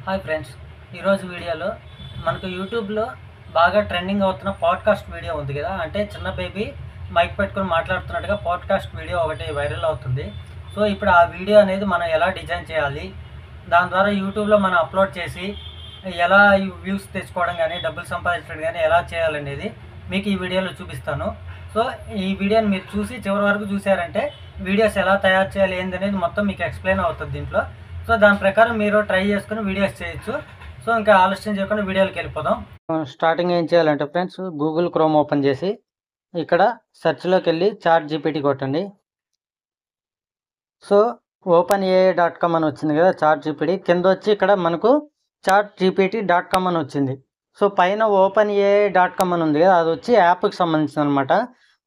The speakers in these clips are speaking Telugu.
హాయ్ ఫ్రెండ్స్, ఈరోజు వీడియోలో మనకు యూట్యూబ్లో బాగా ట్రెండింగ్ అవుతున్న పాడ్కాస్ట్ వీడియో ఉంది కదా. అంటే చిన్న బేబీ మైక్ పెట్టుకొని మాట్లాడుతున్నట్టుగా పాడ్కాస్ట్ వీడియో ఒకటి వైరల్ అవుతుంది. సో ఇప్పుడు ఆ వీడియో అనేది మనం ఎలా డిజైన్ చేయాలి, దాని ద్వారా యూట్యూబ్లో మనం అప్లోడ్ చేసి ఎలా వ్యూస్ తెచ్చుకోవడం కానీ డబ్బులు సంపాదించడం కానీ ఎలా చేయాలనేది మీకు ఈ వీడియోలో చూపిస్తాను. సో ఈ వీడియోని మీరు చూసి చివరి వరకు చూసారంటే వీడియోస్ ఎలా తయారు చేయాలి ఏందనేది మొత్తం మీకు ఎక్స్ప్లెయిన్ అవుతుంది దీంట్లో. సో దాని ప్రకారం మీరు ట్రై చేసుకుని వీడియోస్ చేయొచ్చు. సో ఇంకా ఆలస్యం చేయకుండా వీడియోకి వెళ్ళిపోదాం. స్టార్టింగ్ ఏం చేయాలంటే ఫ్రెండ్స్, గూగుల్ క్రోమ్ ఓపెన్ చేసి ఇక్కడ సెర్చ్లోకి వెళ్ళి చాట్ జీపీటీ కొట్టండి. సో OpenAI.com అని వచ్చింది కదా చాట్ జీపీటీ, కింద వచ్చి ఇక్కడ మనకు ChatGPT.com అని వచ్చింది. సో పైన OpenAI.com అని ఉంది కదా, అది వచ్చి యాప్కి సంబంధించింది అనమాట.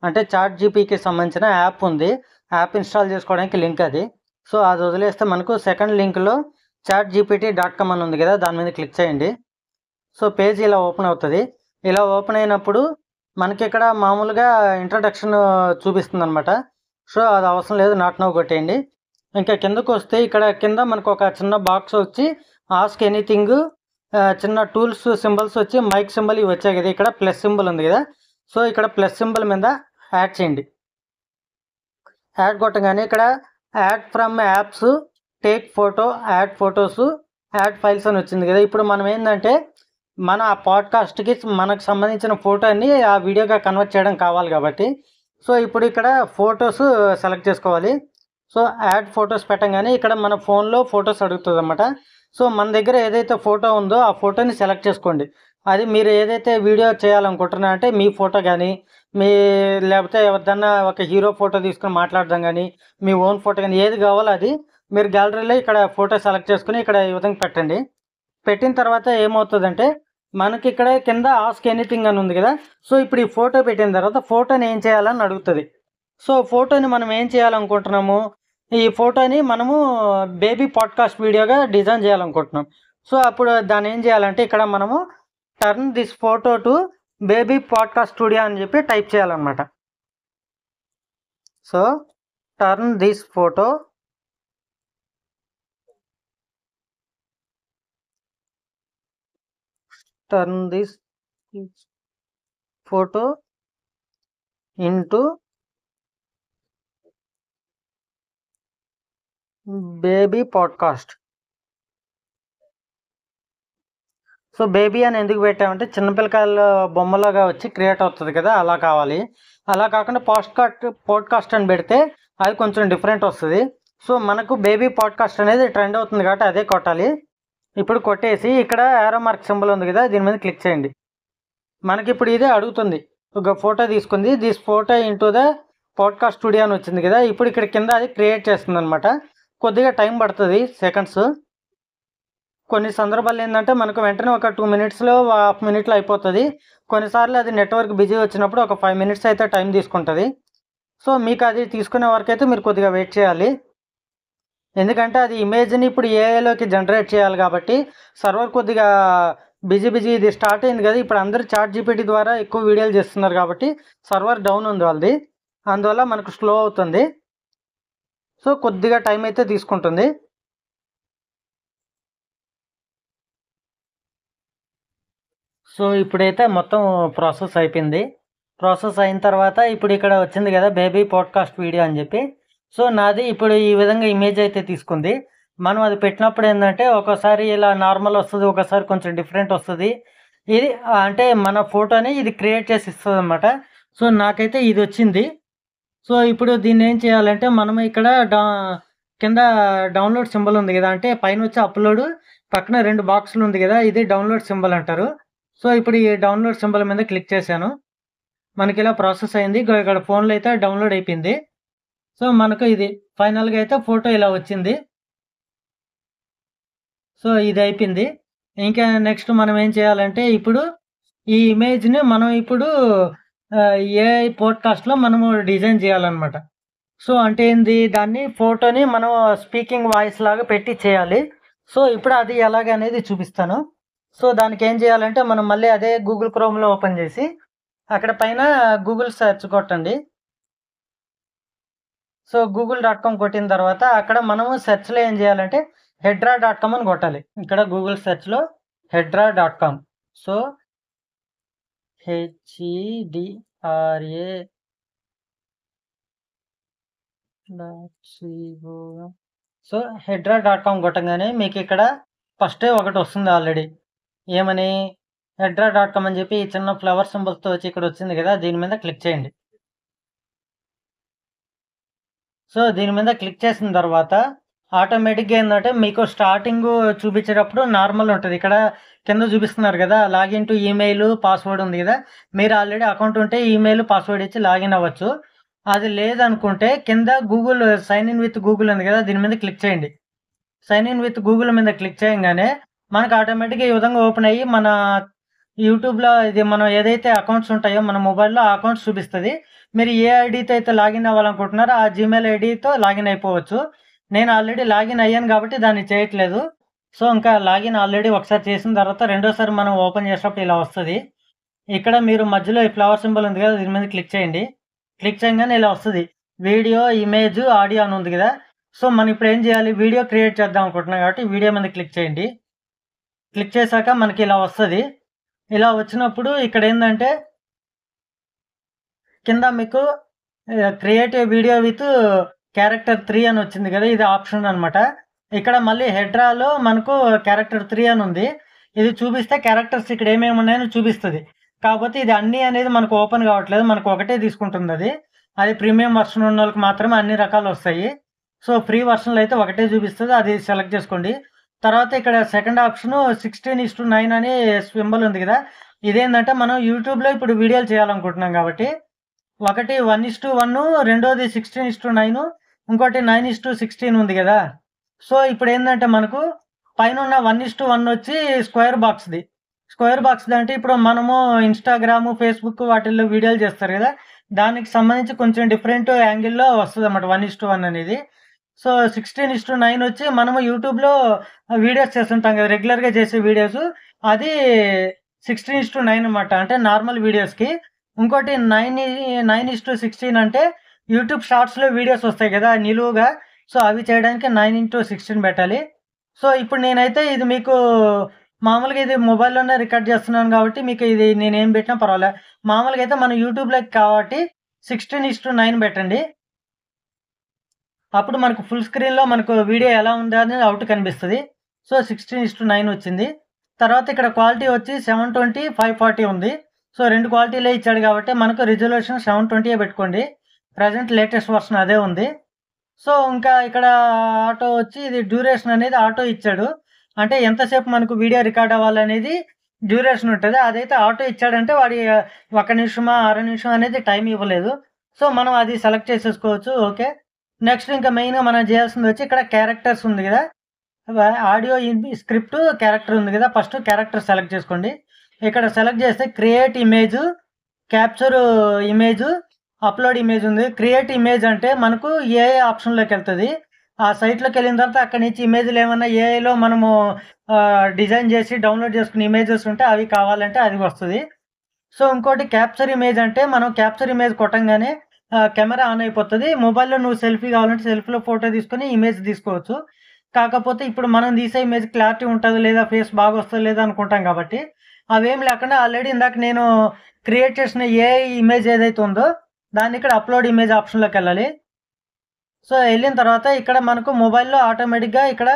అంటే చాట్ జీపీటీకి సంబంధించిన యాప్ ఉంది, యాప్ ఇన్స్టాల్ చేసుకోవడానికి లింక్ అది. సో అది వదిలేస్తే మనకు సెకండ్ లింక్లో ChatGPT.com అని ఉంది కదా, దాని మీద క్లిక్ చేయండి. సో పేజ్ ఇలా ఓపెన్ అవుతుంది. ఇలా ఓపెన్ అయినప్పుడు మనకి ఇక్కడ మామూలుగా ఇంట్రడక్షన్ చూపిస్తుంది అనమాట. సో అది అవసరం లేదు, నాట్ నౌ కొట్టేయండి. ఇంకా కిందకు వస్తే ఇక్కడ కింద మనకు ఒక చిన్న బాక్స్ వచ్చి ఆస్క్ ఎనీథింగ్, చిన్న టూల్స్ సింబల్స్ వచ్చి మైక్ సింబల్ ఇవి వచ్చాయి కదా, ఇక్కడ ప్లస్ సింబల్ ఉంది కదా. సో ఇక్కడ ప్లస్ సింబల్ మీద యాడ్ చేయండి. యాడ్ కొట్టగానే ఇక్కడ add from apps, take photo, add photos, add files అని వచ్చింది కదా. ఇప్పుడు మనం ఏంటంటే మన ఆ పాడ్కాస్ట్కి మనకు సంబంధించిన ఫోటోని ఆ వీడియోగా కన్వర్ట్ చేయడం కావాలి కాబట్టి, సో ఇప్పుడు ఇక్కడ ఫొటోస్ సెలెక్ట్ చేసుకోవాలి. సో యాడ్ ఫొటోస్ పెట్టగానే ఇక్కడ మన ఫోన్లో ఫొటోస్ అడుగుతుంది అన్నమాట. సో మన దగ్గర ఏదైతే ఫోటో ఉందో ఆ ఫోటోని సెలెక్ట్ చేసుకోండి. అది మీరు ఏదైతే వీడియో చేయాలనుకుంటున్నారంటే మీ ఫోటో కానీ, మీ లేకపోతే ఎవరిదన్నా ఒక హీరో ఫోటో తీసుకుని మాట్లాడదాం కానీ, మీ ఓన్ ఫోటో కానీ, ఏది కావాలో అది మీరు గ్యాలరీలో ఇక్కడ ఫోటో సెలెక్ట్ చేసుకుని ఇక్కడ ఈ విధంగా పెట్టండి. పెట్టిన తర్వాత ఏమవుతుందంటే మనకి ఇక్కడ కింద ఆస్క్ ఎనీథింగ్ అని ఉంది కదా. సో ఇప్పుడు ఈ ఫోటో పెట్టిన తర్వాత ఫోటోని ఏం చేయాలని అడుగుతుంది. సో ఫోటోని మనం ఏం చేయాలనుకుంటున్నాము, ఈ ఫోటోని మనము బేబీ పాడ్కాస్ట్ వీడియోగా డిజైన్ చేయాలనుకుంటున్నాం. సో అప్పుడు దాన్ని ఏం చేయాలంటే ఇక్కడ మనము turn this photo to baby podcast studio అని చెప్పి టైప్ చేయాలన్నమాట. So turn this photo into baby podcast. So baby అని ఎందుకు పెట్టామంటే చిన్నపిల్లకాయల బొమ్మలాగా వచ్చి క్రియేట్ అవుతుంది కదా, అలా కావాలి. అలా కాకుండా పాడ్కాస్ట్ అని పెడితే అది కొంచెం డిఫరెంట్ వస్తుంది. సో మనకు బేబీ పాడ్కాస్ట్ అనేది ట్రెండ్ అవుతుంది కాబట్టి అదే కొట్టాలి. ఇప్పుడు కొట్టేసి ఇక్కడ యారో మార్క్ సింబల్ ఉంది కదా, దీని మీద క్లిక్ చేయండి. మనకి ఇప్పుడు ఇదే అడుగుతుంది, ఒక ఫోటో తీసుకుంది, this photo into the podcast studio అని వచ్చింది కదా. ఇప్పుడు ఇక్కడ కింద అది క్రియేట్ చేస్తుంది అనమాట. కొద్దిగా టైం పడుతుంది, సెకండ్స్. కొన్ని సందర్భాలు ఏంటంటే మనకు వెంటనే ఒక 2 minutesలో, హాఫ్ మినిట్లో అయిపోతుంది. కొన్నిసార్లు అది నెట్వర్క్ బిజీ వచ్చినప్పుడు ఒక 5 minutes అయితే టైం తీసుకుంటుంది. సో మీకు అది తీసుకునే వరకు అయితే మీరు కొద్దిగా వెయిట్ చేయాలి. ఎందుకంటే అది ఇమేజ్ని ఇప్పుడు ఏఐలోకి జనరేట్ చేయాలి కాబట్టి సర్వర్ కొద్దిగా బిజీ ఇది స్టార్ట్ అయింది కదా. ఇప్పుడు అందరూ చాట్ జీపీటీ ద్వారా ఎక్కువ వీడియోలు చేస్తున్నారు కాబట్టి సర్వర్ డౌన్ ఉంది వాళ్ళది, అందువల్ల మనకు స్లో అవుతుంది. సో కొద్దిగా టైం అయితే తీసుకుంటుంది. సో ఇప్పుడైతే మొత్తం ప్రాసెస్ అయిపోయింది. ప్రాసెస్ అయిన తర్వాత ఇప్పుడు ఇక్కడ వచ్చింది కదా బేబీ పాడ్కాస్ట్ వీడియో అని చెప్పి. సో నాది ఇప్పుడు ఈ విధంగా ఇమేజ్ అయితే తీసుకుంది. మనం అది పెట్టినప్పుడు ఏంటంటే ఒకసారి ఇలా నార్మల్ వస్తుంది, ఒకసారి కొంచెం డిఫరెంట్ వస్తుంది. ఇది అంటే మన ఫోటోని ఇది క్రియేట్ చేసి ఇస్తుంది అన్నమాట. సో నాకైతే ఇది వచ్చింది. సో ఇప్పుడు దీన్ని ఏం చేయాలంటే మనం ఇక్కడ కింద డౌన్లోడ్ సింబల్ ఉంది కదా, అంటే పైన వచ్చి అప్లోడ్, పక్కన 2 బాక్సులు ఉంది కదా, ఇది డౌన్లోడ్ సింబల్ అంటారు. సో ఇప్పుడు ఈ డౌన్లోడ్ సింబల్ మీద క్లిక్ చేశాను. మనకి ఇలా ప్రాసెస్ అయింది. ఇక్కడ ఫోన్లో అయితే డౌన్లోడ్ అయిపోయింది. సో మనకు ఇది ఫైనల్గా అయితే ఫోటో ఇలా వచ్చింది. సో ఇది అయిపోయింది. ఇంకా నెక్స్ట్ మనం ఏం చేయాలంటే ఇప్పుడు ఈ ఇమేజ్ని మనం ఇప్పుడు ఏఐ పాడ్కాస్ట్లో మనము డిజైన్ చేయాలన్నమాట. సో అంటే ఏంది, దాన్ని ఫోటోని మనం స్పీకింగ్ వాయిస్ లాగా పెట్టి చేయాలి. సో ఇప్పుడు అది ఎలాగనేది చూపిస్తాను. సో దానికి ఏం చేయాలంటే మనం మళ్ళీ అదే గూగుల్ క్రోమ్లో ఓపెన్ చేసి అక్కడ పైన గూగుల్ సెర్చ్ కొట్టండి. సో google.com కొట్టిన తర్వాత అక్కడ మనము సెర్చ్లో ఏం చేయాలంటే hedra.com అని కొట్టాలి. ఇక్కడ గూగుల్ సెర్చ్లో hedra.com. So hedra.co. So hedra.com కొట్టంగానే మీకు ఇక్కడ ఫస్టే ఒకటి వస్తుంది ఆల్రెడీ. ఏమని hedra.com అని చెప్పి ఈ చిన్న ఫ్లవర్ సింబల్స్తో వచ్చి ఇక్కడ వచ్చింది కదా, దీని మీద క్లిక్ చేయండి. సో దీని మీద క్లిక్ చేసిన తర్వాత ఆటోమేటిక్గా ఏంటంటే మీకు స్టార్టింగ్ చూపించేటప్పుడు నార్మల్ ఉంటుంది. ఇక్కడ కింద చూపిస్తున్నారు కదా లాగిన్ టు ఈమెయిల్ పాస్వర్డ్ ఉంది కదా, మీరు ఆల్రెడీ అకౌంట్ ఉంటే ఈమెయిల్ పాస్వర్డ్ ఇచ్చి లాగిన్ అవ్వచ్చు. అది లేదనుకుంటే కింద Google sign in with Google ఉంది కదా, దీని మీద క్లిక్ చేయండి. సైన్ ఇన్ విత్ గూగుల్ మీద క్లిక్ చేయగానే మనకు ఆటోమేటిక్గా ఈ విధంగా ఓపెన్ అయ్యి మన యూట్యూబ్లో ఇది మనం ఏదైతే అకౌంట్స్ ఉంటాయో మన మొబైల్లో ఆ అకౌంట్స్ చూపిస్తుంది. మీరు ఏ ఐడితో అయితే లాగిన్ అవ్వాలనుకుంటున్నారో ఆ జీమెయిల్ ఐడితో లాగిన్ అయిపోవచ్చు. నేను ఆల్రెడీ లాగిన్ అయ్యాను కాబట్టి దాన్ని చేయట్లేదు. సో ఇంకా లాగిన్ ఆల్రెడీ ఒకసారి చేసిన తర్వాత రెండోసారి మనం ఓపెన్ చేసినప్పుడు ఇలా వస్తుంది. ఇక్కడ మీరు మధ్యలో ఈ ఫ్లవర్ సింబల్ ఉంది కదా, దీని మీద క్లిక్ చేయండి. క్లిక్ చేయగానే ఇలా వస్తుంది వీడియో, ఇమేజ్, ఆడియో అని ఉంది కదా. సో మనం ఇప్పుడు ఏం చేయాలి, వీడియో క్రియేట్ చేద్దాం అనుకుంటున్నాం కాబట్టి వీడియో మీద క్లిక్ చేయండి. క్లిక్ చేశాక మనకి ఇలా వస్తుంది. ఇలా వచ్చినప్పుడు ఇక్కడ ఏంటంటే కింద మీకు క్రియేట్ వీడియో విత్ క్యారెక్టర్ 3 అని వచ్చింది కదా, ఇది ఆప్షన్ అనమాట. ఇక్కడ మళ్ళీ హెడ్రాలో మనకు క్యారెక్టర్ 3 అని ఉంది. ఇది చూపిస్తే క్యారెక్టర్స్ ఇక్కడ ఏమేమి ఉన్నాయని చూపిస్తుంది. కాకపోతే ఇది అన్నీ అనేది మనకు ఓపెన్ కావట్లేదు, మనకు ఒకటే తీసుకుంటుంది. అది ప్రీమియం వర్షన్ ఉన్న వాళ్ళకి మాత్రమే అన్ని రకాలు వస్తాయి. సో ఫ్రీ వర్షన్లో అయితే ఒకటే చూపిస్తుంది, అది సెలెక్ట్ చేసుకోండి. తర్వాత ఇక్కడ సెకండ్ ఆప్షన్ 16:9 అని సింబల్ ఉంది కదా, ఇదేంటంటే మనం యూట్యూబ్లో ఇప్పుడు వీడియోలు చేయాలనుకుంటున్నాం కాబట్టి ఒకటి 1:1, రెండోది 16:9, ఇంకోటి 9:16 ఉంది కదా. సో ఇప్పుడు ఏంటంటే మనకు పైన ఉన్న 1:1 వచ్చి స్క్వేర్ బాక్స్ది. స్క్వేర్ బాక్స్ది అంటే ఇప్పుడు మనము ఇన్స్టాగ్రాము, ఫేస్బుక్ వాటిల్లో వీడియోలు చేస్తారు కదా, దానికి సంబంధించి కొంచెం డిఫరెంట్ యాంగిల్లో వస్తుంది అన్నమాట 1:1 అనేది. సో 16:9 వచ్చి మనము యూట్యూబ్లో వీడియోస్ చేస్తుంటాం కదా, రెగ్యులర్గా చేసే వీడియోస్, అది 16:9 అనమాట, అంటే నార్మల్ వీడియోస్కి. ఇంకోటి 9:16 అంటే యూట్యూబ్ షార్ట్స్లో వీడియోస్ వస్తాయి కదా నిలువుగా, సో అవి చేయడానికి 9:16 పెట్టాలి. సో ఇప్పుడు నేనైతే ఇది మీకు మామూలుగా ఇది మొబైల్లోనే రికార్డ్ చేస్తున్నాను కాబట్టి మీకు ఇది నేనేం పెట్టినా పర్వాలేదు. మామూలుగా అయితే మన యూట్యూబ్లోకి కాబట్టి 16:9 పెట్టండి. అప్పుడు మనకు ఫుల్ స్క్రీన్లో మనకు వీడియో ఎలా ఉందా అనేది అవుట్ కనిపిస్తుంది. సో 16:9 వచ్చింది. తర్వాత ఇక్కడ క్వాలిటీ వచ్చి 720, 540 ఉంది. సో రెండు క్వాలిటీలే ఇచ్చాడు కాబట్టి మనకు రిజల్యూషన్ 720 పెట్టుకోండి. ప్రజెంట్ లేటెస్ట్ వర్షన్ అదే ఉంది. సో ఇంకా ఇక్కడ ఆటో వచ్చి ఇది డ్యూరేషన్ అనేది ఆటో ఇచ్చాడు, అంటే ఎంతసేపు మనకు వీడియో రికార్డ్ అవ్వాలనేది డ్యూరేషన్ ఉంటుంది. అదైతే ఆటో ఇచ్చాడంటే వాడి 1 నిమిషమా 6 నిమిషం అనేది టైం ఇవ్వలేదు. సో మనం అది సెలెక్ట్ చేసేసుకోవచ్చు. ఓకే, నెక్స్ట్ ఇంకా మెయిన్గా మనం చేయాల్సింది వచ్చి ఇక్కడ క్యారెక్టర్స్ ఉంది కదా, ఆడియో స్క్రిప్ట్ క్యారెక్టర్ ఉంది కదా. ఫస్ట్ క్యారెక్టర్ సెలెక్ట్ చేసుకోండి. ఇక్కడ సెలెక్ట్ చేస్తే create image, capture image, upload image ఉంది. క్రియేట్ ఇమేజ్ అంటే మనకు ఏఐ ఆప్షన్లోకి వెళ్తుంది. ఆ సైట్లోకి వెళ్ళిన తర్వాత అక్కడి నుంచి ఇమేజ్లు ఏమన్నా ఏఐలో మనము డిజైన్ చేసి డౌన్లోడ్ చేసుకునే ఇమేజెస్ ఉంటే అవి కావాలంటే అది వస్తుంది. సో ఇంకోటి క్యాప్చర్ ఇమేజ్ అంటే మనం క్యాప్చర్ ఇమేజ్ కొట్టంగానే కెమెరా ఆన్ అయిపోతుంది. మొబైల్లో నువ్వు సెల్ఫీ కావాలంటే సెల్ఫీలో ఫోటో తీసుకొని ఇమేజ్ తీసుకోవచ్చు. కాకపోతే ఇప్పుడు మనం తీసే ఇమేజ్ క్లారిటీ ఉంటుంది లేదా ఫేస్ బాగా వస్తుంది లేదా అనుకుంటాం కాబట్టి అవేం లేకుండా ఆల్రెడీ ఇందాక నేను క్రియేట్ చేసిన ఏఐ ఇమేజ్ ఏదైతే ఉందో దాన్ని ఇక్కడ అప్లోడ్ ఇమేజ్ ఆప్షన్లోకి వెళ్ళాలి. సో వెళ్ళిన తర్వాత ఇక్కడ మనకు మొబైల్లో ఆటోమేటిక్గా ఇక్కడ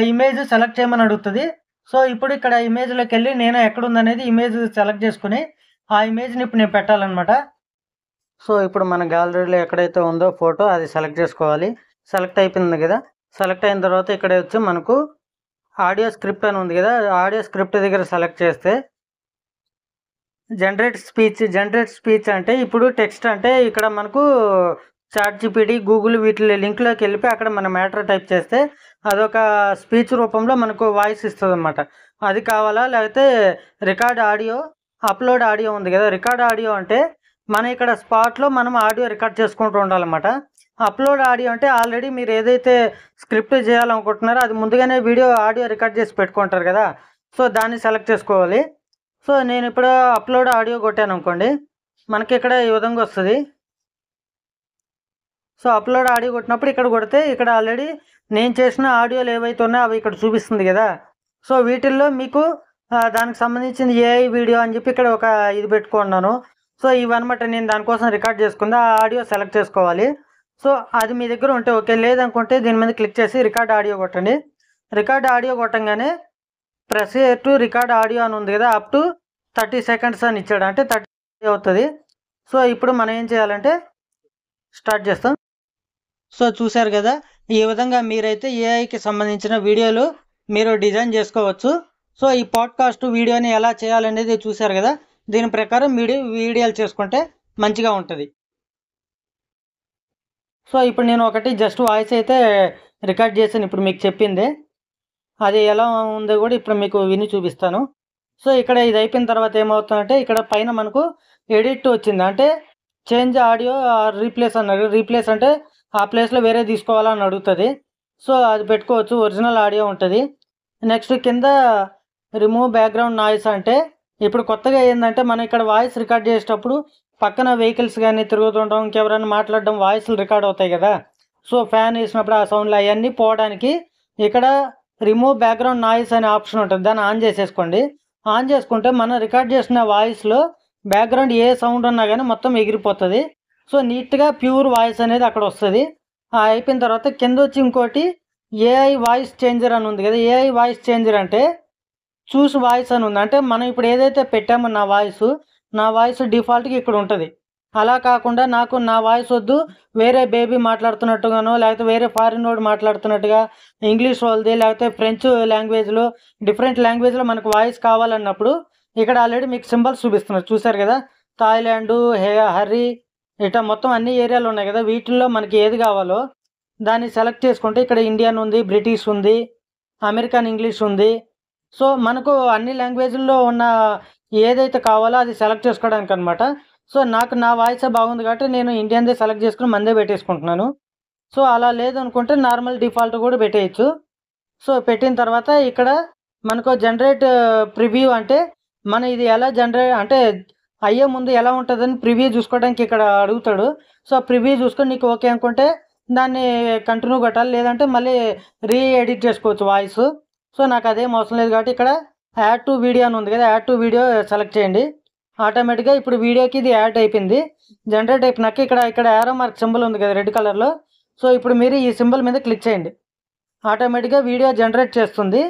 ఇమేజ్ సెలెక్ట్ చేయమని అడుగుతుంది. సో ఇప్పుడు ఇక్కడ ఇమేజ్లోకి వెళ్ళి నేను ఎక్కడుందనేది ఇమేజ్ సెలెక్ట్ చేసుకుని ఆ ఇమేజ్ని ఇప్పుడు నేను పెట్టాలన్నమాట. సో ఇప్పుడు మన గ్యాలరీలో ఎక్కడైతే ఉందో ఫోటో అది సెలెక్ట్ చేసుకోవాలి. సెలెక్ట్ అయిపోయింది కదా, సెలెక్ట్ అయిన తర్వాత ఇక్కడ వచ్చి మనకు ఆడియో స్క్రిప్ట్ అని ఉంది కదా, ఆడియో స్క్రిప్ట్ దగ్గర సెలెక్ట్ చేస్తే జనరేట్ స్పీచ్ అంటే ఇప్పుడు టెక్స్ట్ అంటే ఇక్కడ మనకు ChatGPT, గూగుల్ వీటి లింక్లోకి వెళ్ళిపోయి అక్కడ మన మ్యాటర్ టైప్ చేస్తే అదొక స్పీచ్ రూపంలో మనకు వాయిస్ ఇస్తుంది అన్నమాట. అది కావాలా, లేకపోతే రికార్డ్ ఆడియో, అప్లోడ్ ఆడియో ఉంది కదా. రికార్డ్ ఆడియో అంటే మన ఇక్కడ స్పాట్లో మనం ఆడియో రికార్డ్ చేసుకుంటూ ఉండాలన్నమాట. అప్లోడ్ ఆడియో అంటే ఆల్రెడీ మీరు ఏదైతే స్క్రిప్ట్ చేయాలనుకుంటున్నారో అది ముందుగానే ఆడియో రికార్డ్ చేసి పెట్టుకుంటారు కదా, సో దాన్ని సెలెక్ట్ చేసుకోవాలి. సో నేను ఇప్పుడు అప్లోడ్ ఆడియో కొట్టాను అనుకోండి, మనకి ఇక్కడ ఈ విధంగా వస్తుంది. సో అప్లోడ్ ఆడియో కొట్టినప్పుడు ఇక్కడ కొడితే ఇక్కడ ఆల్రెడీ నేను చేసిన ఆడియోలు ఏవైతే ఉన్నాయో అవి ఇక్కడ చూపిస్తుంది కదా. సో వీటిల్లో మీకు దానికి సంబంధించిన ఏఐ వీడియో అని చెప్పి ఇక్కడ ఒక ఇది పెట్టుకున్నాను. సో ఇవన్నమాట నేను దానికోసం రికార్డ్ చేసుకుంది. ఆ ఆడియో సెలెక్ట్ చేసుకోవాలి. సో అది మీ దగ్గర ఉంటే ఓకే, లేదనుకుంటే దీని మీద క్లిక్ చేసి రికార్డ్ ఆడియో కొట్టండి. రికార్డ్ ఆడియో కొట్టంగానే ప్రెస్ టు రికార్డ్ ఆడియో అని ఉంది కదా, అప్ టు 30 seconds అని ఇచ్చాడు, అంటే 30 అవుతుంది. సో ఇప్పుడు మనం ఏం చేయాలంటే స్టార్ట్ చేస్తాం. సో చూశారు కదా, ఈ విధంగా మీరైతే ఏఐకి సంబంధించిన వీడియోలు మీరు డిజైన్ చేసుకోవచ్చు. సో ఈ పాడ్కాస్ట్ వీడియోని ఎలా చేయాలనేది చూశారు కదా, దీని ప్రకారం వీడియోలు చేసుకుంటే మంచిగా ఉంటుంది. సో ఇప్పుడు నేను ఒకటి జస్ట్ వాయిస్ అయితే రికార్డ్ చేశాను, ఇప్పుడు మీకు చెప్పింది అది ఎలా ఉందో కూడా ఇప్పుడు మీకు విని చూపిస్తాను. సో ఇక్కడ ఇది అయిపోయిన తర్వాత ఏమవుతుందంటే ఇక్కడ పైన మనకు ఎడిట్ వచ్చింది, అంటే చేంజ్ ఆడియో రీప్లేస్ అన్నారు. రీప్లేస్ అంటే ఆ ప్లేస్లో వేరే తీసుకోవాలని అడుగుతుంది. సో అది పెట్టుకోవచ్చు, ఒరిజినల్ ఆడియో ఉంటుంది. నెక్స్ట్ కింద రిమూవ్ బ్యాక్గ్రౌండ్ నాయిస్, అంటే ఇప్పుడు కొత్తగా ఏంటంటే మనం ఇక్కడ వాయిస్ రికార్డ్ చేసేటప్పుడు పక్కన వెహికల్స్ కానీ తిరుగుతుండడం, ఇంకెవరైనా మాట్లాడడం వాయిస్లు రికార్డ్ అవుతాయి కదా. సో ఫ్యాన్ వేసినప్పుడు ఆ సౌండ్లు అవన్నీ పోవడానికి ఇక్కడ రిమూవ్ బ్యాక్గ్రౌండ్ నాయిస్ అనే ఆప్షన్ ఉంటుంది, దాన్ని ఆన్ చేసేసుకోండి. ఆన్ చేసుకుంటే మనం రికార్డ్ చేసిన వాయిస్లో బ్యాక్గ్రౌండ్ ఏ సౌండ్ ఉన్నా కానీ మొత్తం ఎగిరిపోతుంది. సో నీట్గా ప్యూర్ వాయిస్ అనేది అక్కడ వస్తుంది. అయిపోయిన తర్వాత కింద వచ్చి ఇంకోటి ఏఐ వాయిస్ చేంజర్ అని ఉంది కదా. ఏఐ వాయిస్ చేంజర్ అంటే చూస్ వాయిస్ అని ఉంది, అంటే మనం ఇప్పుడు ఏదైతే పెట్టామో నా వాయిస్ డిఫాల్ట్గా ఇక్కడ ఉంటుంది. అలా కాకుండా నాకు నా వాయిస్ వద్దు, వేరే బేబీ మాట్లాడుతున్నట్టుగానో లేకపోతే వేరే ఫారిన్ వాడు మాట్లాడుతున్నట్టుగా ఇంగ్లీష్ వాళ్ళది లేకపోతే ఫ్రెంచ్ లాంగ్వేజ్లో డిఫరెంట్ లాంగ్వేజ్లో మనకు వాయిస్ కావాలన్నప్పుడు ఇక్కడ ఆల్రెడీ మీకు సింబల్స్ చూపిస్తున్నారు, చూసారు కదా. థాయిలాండ్, హర్రీ, ఇట్లా మొత్తం అన్ని ఏరియాలు ఉన్నాయి కదా. వీటిల్లో మనకి ఏది కావాలో దాన్ని సెలెక్ట్ చేసుకుంటే ఇక్కడ ఇండియన్ ఉంది, బ్రిటిష్ ఉంది, అమెరికన్ ఇంగ్లీష్ ఉంది. సో మనకు అన్ని లాంగ్వేజ్ల్లో ఉన్న ఏదైతే కావాలో అది సెలెక్ట్ చేసుకోవడానికి అనమాట. సో నాకు నా వాయిసే బాగుంది కాబట్టి నేను ఇండియన్దే సెలెక్ట్ చేసుకుని మందే పెట్టేసుకుంటున్నాను. సో అలా లేదనుకుంటే నార్మల్ డిఫాల్ట్ కూడా పెట్టేయచ్చు. సో పెట్టిన తర్వాత ఇక్కడ మనకు జనరేట్ ప్రివ్యూ, అంటే మన ఇది ఎలా జనరేట్ అంటే అయ్యే ముందు ఎలా ఉంటుందని ప్రివ్యూ చూసుకోవడానికి ఇక్కడ అడుగుతాడు. సో ప్రివ్యూ చూసుకొని నీకు ఓకే అనుకుంటే దాన్ని కంటిన్యూ కొట్టాలి, లేదంటే మళ్ళీ ఎడిట్ చేసుకోవచ్చు వాయిస్. సో నాకు అదేం అవసరం లేదు కాబట్టి ఇక్కడ యాడ్ టు వీడియో అని ఉంది కదా, యాడ్ టు వీడియో సెలెక్ట్ చేయండి. ఆటోమేటిక్గా ఇప్పుడు వీడియోకి ఇది యాడ్ అయిపోయింది. జనరేట్ అయిపోయినాక ఇక్కడ యారో మార్క్ సింబల్ ఉంది కదా రెడ్ కలర్లో. సో ఇప్పుడు మీరు ఈ సింబల్ మీద క్లిక్ చేయండి, ఆటోమేటిక్గా వీడియో జనరేట్ చేస్తుంది.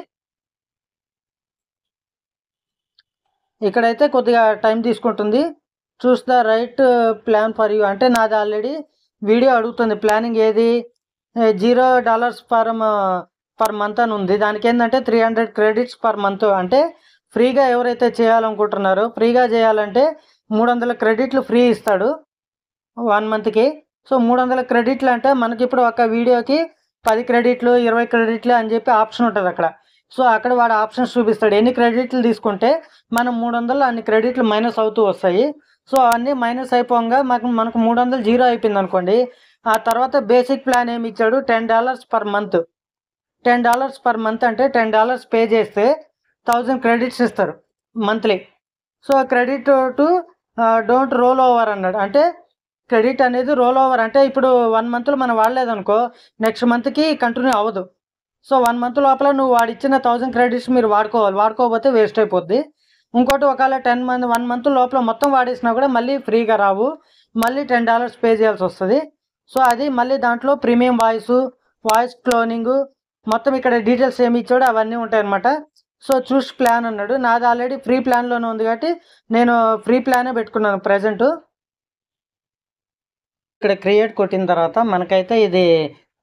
ఇక్కడైతే కొద్దిగా టైం తీసుకుంటుంది. Choose the right plan for you, అంటే నాది ఆల్రెడీ వీడియో అడుగుతుంది. ప్లానింగ్ ఏది $0 పర్ మంత్ అని ఉంది. దానికి ఏంటంటే 300 credits పర్ మంత్, అంటే ఫ్రీగా ఎవరైతే చేయాలనుకుంటున్నారో, ఫ్రీగా చేయాలంటే 300 credits ఫ్రీ ఇస్తాడు 1 monthకి. సో 300 credits అంటే మనకి ఇప్పుడు ఒక వీడియోకి 10 credits 20 credits అని చెప్పి ఆప్షన్ ఉంటుంది అక్కడ. సో అక్కడ వాడు ఆప్షన్స్ చూపిస్తాడు, ఎన్ని క్రెడిట్లు తీసుకుంటే మనం 300 అన్ని క్రెడిట్లు మైనస్ అవుతూ వస్తాయి. సో అన్నీ మైనస్ అయిపోగా మనకు 300 జీరో అయిపోయింది అనుకోండి. ఆ తర్వాత బేసిక్ ప్లాన్ ఏమి ఇచ్చాడు, $10 పర్ మంత్. $10 పర్ మంత్ అంటే $10 పే చేస్తే 1000 credits ఇస్తారు monthly. So credit to don't role over అన్నాడు, అంటే క్రెడిట్ అనేది రోల్ ఓవర్ అంటే ఇప్పుడు 1 monthలో మనం వాడలేదనుకో నెక్స్ట్ మంత్కి కంటిన్యూ అవ్వదు. సో 1 month లోపల నువ్వు వాడిచ్చిన 1000 credits మీరు వాడుకోకపోతే వేస్ట్ అయిపోద్ది. ఇంకోటి ఒకవేళ 1 month లోపల మొత్తం వాడేసినా కూడా మళ్ళీ ఫ్రీగా రావు, మళ్ళీ $10 పే చేయాల్సి వస్తుంది. సో అది మళ్ళీ దాంట్లో ప్రీమియం వాయిస్ క్లోనింగ్ మొత్తం ఇక్కడ డీటెయిల్స్ ఏమి ఇచ్చాడో అవన్నీ ఉంటాయి అన్నమాట. సో చూస్ ప్లాన్ అన్నాడు, నాది ఆల్రెడీ ఫ్రీ ప్లాన్లోనే ఉంది కాబట్టి నేను ఫ్రీ ప్లానే పెట్టుకున్నాను ప్రజెంట్. ఇక్కడ క్రియేట్ కొట్టిన తర్వాత మనకైతే ఇది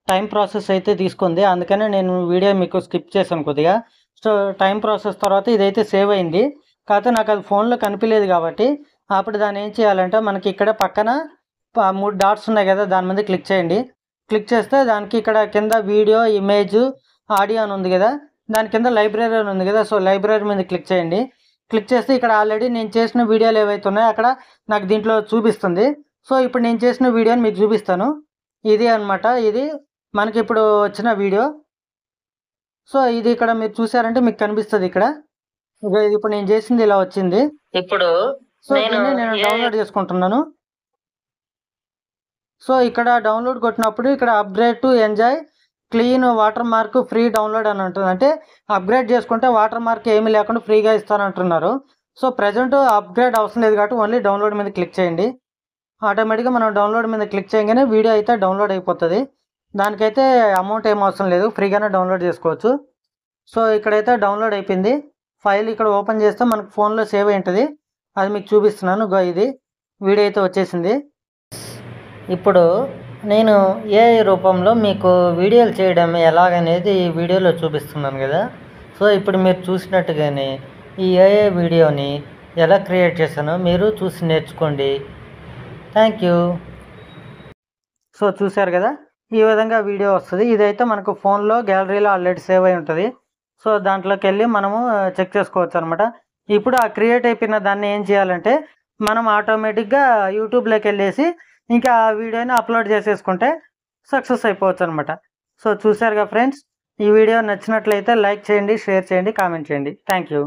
టైం ప్రాసెస్ అయితే తీసుకుంది, అందుకనే నేను వీడియో మీకు స్కిప్ చేశాను కొద్దిగా. సో టైం ప్రాసెస్ తర్వాత ఇదైతే సేవ్ అయింది, కాకపోతే నాకు అది ఫోన్లో కనిపించలేదు కాబట్టి అప్పుడు దాన్ని ఏం చేయాలంటే మనకి ఇక్కడ పక్కన 3 డాట్స్ ఉన్నాయి కదా, దాని మీద క్లిక్ చేయండి. క్లిక్ చేస్తే దానికి ఇక్కడ కింద వీడియో, ఇమేజ్, ఆడియో అని ఉంది కదా, దాని కింద లైబ్రరీ అని ఉంది కదా. సో లైబ్రరీ మీద క్లిక్ చేయండి. క్లిక్ చేస్తే ఇక్కడ ఆల్రెడీ నేను చేసిన వీడియోలు ఏవైతే ఉన్నాయో అక్కడ నాకు దీంట్లో చూపిస్తుంది. సో ఇప్పుడు నేను చేసిన వీడియోని మీకు చూపిస్తాను. ఇది అనమాట, ఇది మనకి ఇప్పుడు వచ్చిన వీడియో. సో ఇది ఇక్కడ మీరు చూసారంటే మీకు కనిపిస్తుంది ఇక్కడ. ఇప్పుడు నేను చేసింది ఇలా వచ్చింది. ఇప్పుడు సో నేను డౌన్లోడ్ చేసుకుంటున్నాను. సో ఇక్కడ డౌన్లోడ్ కొట్టినప్పుడు ఇక్కడ upgrade to enjoy clean water mark free download అని ఉంటుంది. అంటే అప్గ్రేడ్ చేసుకుంటే వాటర్ మార్క్ ఏమీ లేకుండా ఫ్రీగా ఇస్తానంటున్నారు. సో ప్రజెంట్ అప్గ్రేడ్ అవసరం లేదు కాబట్టి ఓన్లీ డౌన్లోడ్ మీద క్లిక్ చేయండి. ఆటోమేటిక్గా మనం డౌన్లోడ్ మీద క్లిక్ చేయగానే వీడియో అయితే డౌన్లోడ్ అయిపోతుంది. దానికైతే అమౌంట్ ఏం అవసరం లేదు, ఫ్రీగానే డౌన్లోడ్ చేసుకోవచ్చు. సో ఇక్కడైతే డౌన్లోడ్ అయిపోయింది. ఫైల్ ఇక్కడ ఓపెన్ చేస్తే మనకు ఫోన్లో సేవ్ అయి ఉంటుంది. అది మీకు చూపిస్తున్నాను. ఇది వీడియో అయితే వచ్చేసింది. ఇప్పుడు నేను ఏఐ రూపంలో మీకు వీడియోలు చేయడం ఎలాగనేది ఈ వీడియోలో చూపిస్తున్నాను కదా. సో ఇప్పుడు మీరు చూసినట్టుగానే ఈ ఏఐ వీడియోని ఎలా క్రియేట్ చేశానో మీరు చూసి నేర్చుకోండి. Thank you. సో చూశారు కదా, ఈ విధంగా వీడియో వస్తుంది. ఇదైతే మనకు ఫోన్లో గ్యాలరీలో ఆల్రెడీ సేవ్ అయి ఉంటుంది. సో దాంట్లోకి వెళ్ళి మనము చెక్ చేసుకోవచ్చు అనమాట. ఇప్పుడు ఆ క్రియేట్ అయిపోయిన దాన్ని ఏం చేయాలంటే మనం ఆటోమేటిక్గా యూట్యూబ్లోకి వెళ్ళేసి ఇంకా ఆ వీడియోని అప్లోడ్ చేసేసుకుంటే సక్సెస్ అయిపోవచ్చు అనమాట. సో చూశారుగా ఫ్రెండ్స్, ఈ వీడియో నచ్చినట్లయితే లైక్ చేయండి, షేర్ చేయండి, కామెంట్ చేయండి. Thank you.